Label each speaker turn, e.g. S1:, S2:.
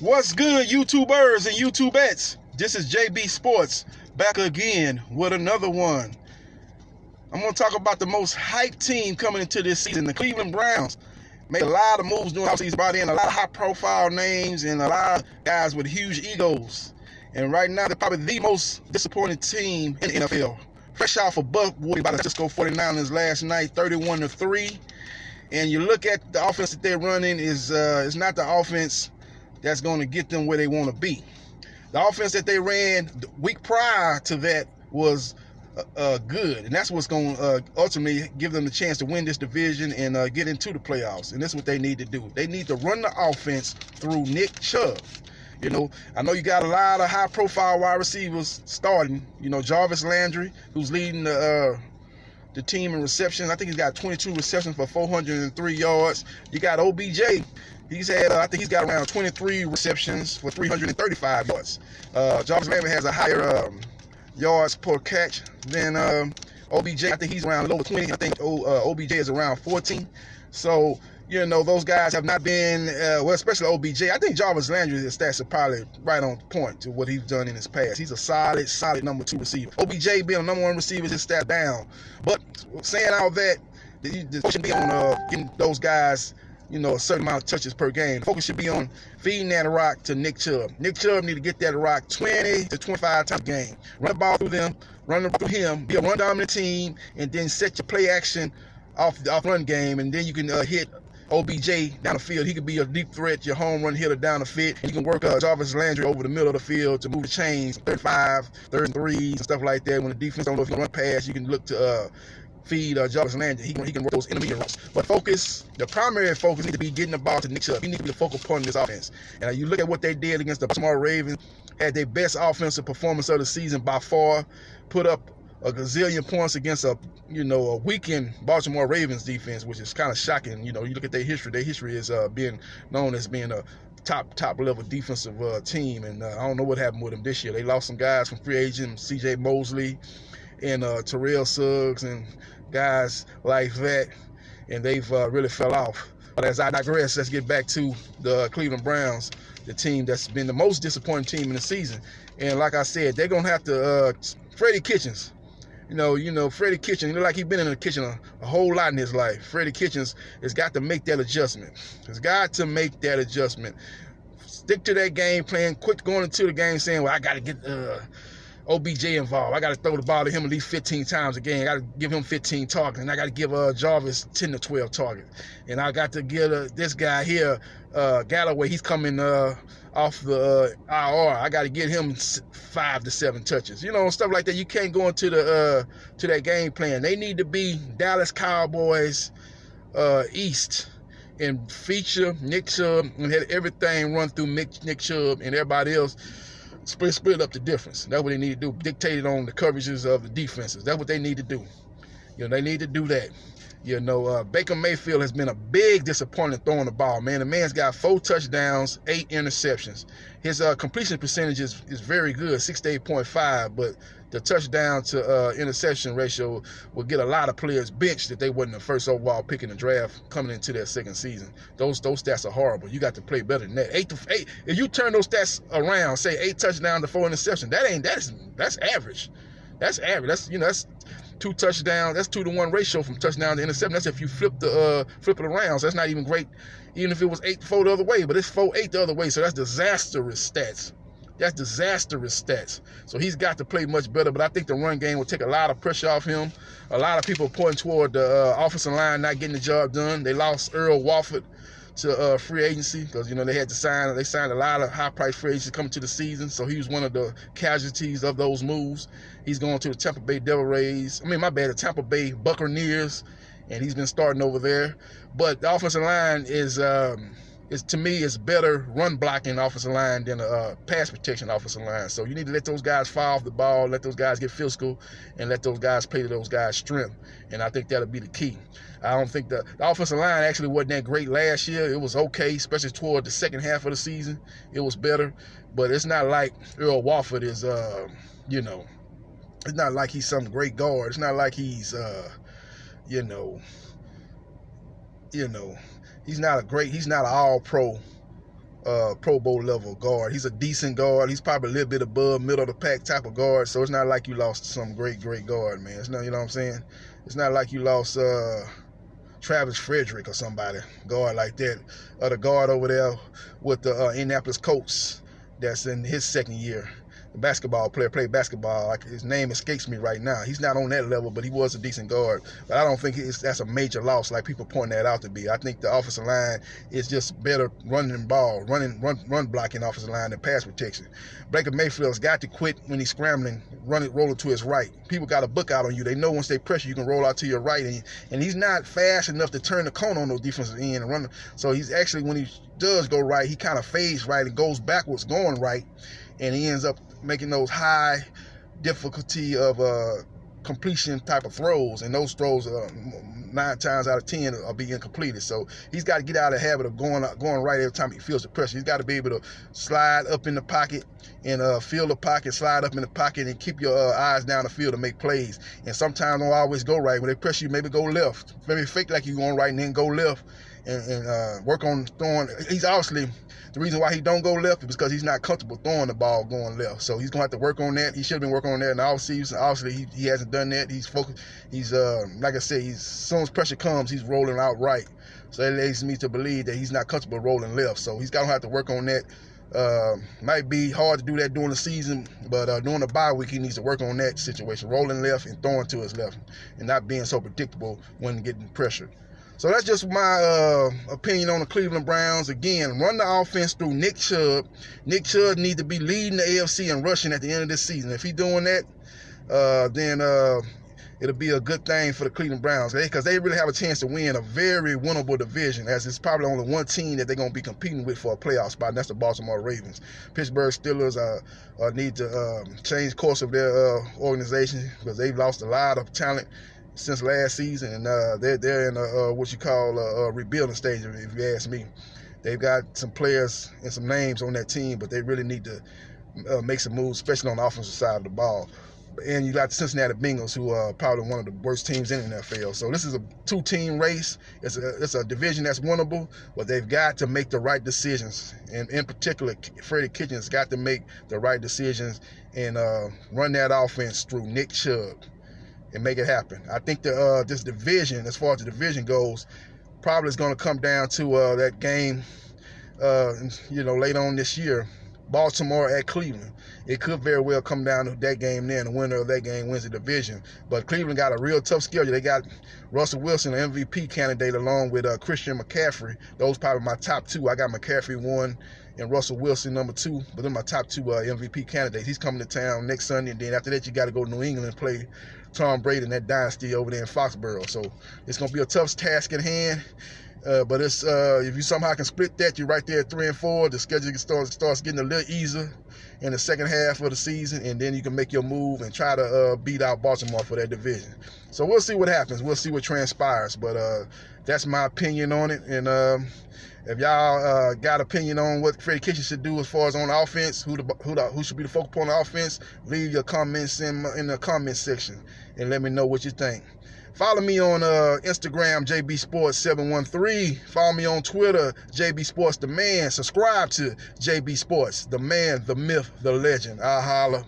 S1: What's good, YouTubers and YouTubettes? This is JB Sports back again with another one. I'm going to talk about the most hyped team coming into this season, the Cleveland Browns. Made a lot of moves during the offseason, brought in a lot of high-profile names and a lot of guys with huge egos. And right now, they're probably the most disappointing team in the NFL. Fresh off a buck by the San Francisco 49ers last night, 31-3. And you look at the offense that they're running, is not the offense that's going to get them where they want to be. The offense that they ran the week prior to that was good, and that's what's going to ultimately give them the chance to win this division and get into the playoffs. And that's what they need to do. They need to run the offense through Nick Chubb. You know, I know you got a lot of high-profile wide receivers starting. You know, Jarvis Landry, who's leading the team in receptions. I think he's got 22 receptions for 403 yards. You got OBJ. He's had, I think he's got around 23 receptions for 335 yards. Jarvis Landry has a higher yards per catch than OBJ. I think he's around lower 20. I think OBJ is around 14. So, you know, those guys have not been, well, especially OBJ. I think Jarvis Landry's stats are probably right on point to what he's done in his past. He's a solid number 2 receiver. OBJ being a number 1 receiver, his stats down. But saying all that, the focus should be on getting those guys, you know, a certain amount of touches per game. The focus should be on feeding that rock to Nick Chubb. Nick Chubb need to get that rock 20 to 25 times a game. Run the ball through them, run it through him, be a run-dominant team, and then set your play action off run game, and then you can hit OBJ down the field. He could be a deep threat, your home run hitter down the field, and you can work Jarvis Landry over the middle of the field to move the chains, 35, 33s, and stuff like that. When the defense don't know if you can run past, you can look to feed Jarvis Landry. He can work those intermediate routes. But the primary focus needs to be getting the ball to Nick Chubb. He needs to be the focal point of this offense. And you look at what they did against the Baltimore Ravens, had their best offensive performance of the season by far, put up a gazillion points against a weakened Baltimore Ravens defense, which is kind of shocking. You know, you look at their history. Their history is being known as being a top level defensive team, and I don't know what happened with them this year. They lost some guys from free agent, C.J. Mosley and Terrell Suggs and guys like that, and they've really fell off. But as I digress, let's get back to the Cleveland Browns, the team that's been the most disappointing team in the season. And like I said, they're gonna have to Freddie Kitchens. You know, Freddie Kitchens, you know, like he's been in the kitchen a whole lot in his life. Freddie Kitchens has got to make that adjustment. Stick to that game plan. Quit going into the game saying, well, I got to get OBJ involved. I got to throw the ball to him at least 15 times a game. I got to give him 15 targets. And I got to give Jarvis 10 to 12 targets. And I got to give this guy here, Galloway, he's coming off the IR. I got to get him 5 to 7 touches. You know, stuff like that. You can't go into to that game plan. They need to be Dallas Cowboys East and feature Nick Chubb and have everything run through Nick Chubb and everybody else. Split up the difference. That's what they need to do. Dictate it on the coverages of the defenses. That's what they need to do. You know, they need to do that. You know, Baker Mayfield has been a big disappointment throwing the ball, man. The man's got 4 touchdowns, 8 interceptions. His completion percentage is very good, 68.5, but the touchdown to interception ratio will get a lot of players benched that they wasn't the first overall pick in the draft coming into their second season. Those stats are horrible. You got to play better than that. 8 to 8. If you turn those stats around, say 8 touchdowns to 4 interceptions, that's average. That's average. That's 2 touchdowns. That's 2-to-1 ratio from touchdown to interception. That's if you flip it around. So that's not even great, even if it was 8-4 the other way. But it's 4-8 the other way. So that's disastrous stats. So he's got to play much better. But I think the run game will take a lot of pressure off him. A lot of people pointing toward the offensive line not getting the job done. They lost Earl Walford to free agency because, you know, they signed a lot of high-priced free agents coming to the season. So he was one of the casualties of those moves. He's going to the Tampa Bay the Tampa Bay Buccaneers, and he's been starting over there. But the offensive line is to me, is better run blocking offensive line than a pass protection offensive line. So you need to let those guys fire off the ball, let those guys get physical, and let those guys play to those guys' strength. And I think that'll be the key. I don't think the offensive line actually wasn't that great last year. It was okay, especially toward the second half of the season. It was better, but it's not like Earl Walford is, it's not like he's some great guard. It's not like he's, he's not an all-pro Pro Bowl level guard. He's a decent guard. He's probably a little bit above middle of the pack type of guard. So it's not like you lost some great guard, man. It's not, you know what I'm saying? It's not like you lost Travis Frederick or somebody, guard like that. The guard over there with the Indianapolis Colts that's in his second year. The basketball player, played basketball. Like, his name escapes me right now. He's not on that level, but he was a decent guard. But I don't think that's a major loss like people point that out to be. I think the offensive line is just better running the ball, run blocking offensive line than pass protection. Baker Mayfield's got to quit when he's scrambling, rolling to his right. People got a book out on you. They know once they pressure, you can roll out to your right, and he's not fast enough to turn the corner on those defensive end and run. So he's actually, when he does go right, he kind of fades right and goes backwards going right, and he ends up making those high difficulty of completion type of throws, and those throws 9 times out of 10 are being completed. So he's got to get out of the habit of going right every time he feels the pressure. He's got to be able to slide up in the pocket and feel the pocket, slide up in the pocket, and keep your eyes down the field to make plays. And sometimes don't always go right. When they pressure you, maybe go left. Maybe fake like you're going right and then go left and work on throwing. He's obviously, the reason why he don't go left is because he's not comfortable throwing the ball going left. So he's going to have to work on that. He should have been working on that in the offseason. Obviously, he hasn't done that. He's focused. He's, like I said, as soon as pressure comes, he's rolling out right. So that leads me to believe that he's not comfortable rolling left. So he's going to have to work on that. Might be hard to do that during the season, but during the bye week, he needs to work on that situation, rolling left and throwing to his left and not being so predictable when getting pressured. So that's just my opinion on the Cleveland Browns. Again, run the offense through Nick Chubb. Nick Chubb needs to be leading the AFC and rushing at the end of this season. If he's doing that, then it'll be a good thing for the Cleveland Browns, because they really have a chance to win a very winnable division, as it's probably only one team that they're going to be competing with for a playoff spot, and that's the Baltimore Ravens. Pittsburgh Steelers need to change course of their organization, because they've lost a lot of talent since last season, and they're in what you call a rebuilding stage, if you ask me. They've got some players and some names on that team, but they really need to make some moves, especially on the offensive side of the ball. And you got the Cincinnati Bengals, who are probably one of the worst teams in the NFL. So this is a two-team race. It's a division that's winnable, but they've got to make the right decisions. And in particular, Freddie Kitchens got to make the right decisions and run that offense through Nick Chubb and make it happen. I think this division, as far as the division goes, probably is going to come down to that game, later on this year, Baltimore at Cleveland. It could very well come down to that game there, and the winner of that game wins the division. But Cleveland got a real tough schedule. They got Russell Wilson, an MVP candidate, along with Christian McCaffrey. Those probably my top two. I got McCaffrey 1 and Russell Wilson number 2, but they're my top 2 MVP candidates. He's coming to town next Sunday, and then after that, you got to go to New England and play Tom Brady and that dynasty over there in Foxborough. So it's going to be a tough task at hand. But it's if you somehow can split that, you're right there at 3-4. The schedule starts getting a little easier in the second half of the season, and then you can make your move and try to beat out Baltimore for that division. So we'll see what happens. We'll see what transpires. But that's my opinion on it. And if y'all got opinion on what Freddie Kitchens should do as far as on the offense, who should be the focal point on the offense, leave your comments in the comment section and let me know what you think. Follow me on Instagram, JBsports713. Follow me on Twitter, JBsports the Man. Subscribe to JB Sports, the man, the myth, the legend. I'll holla.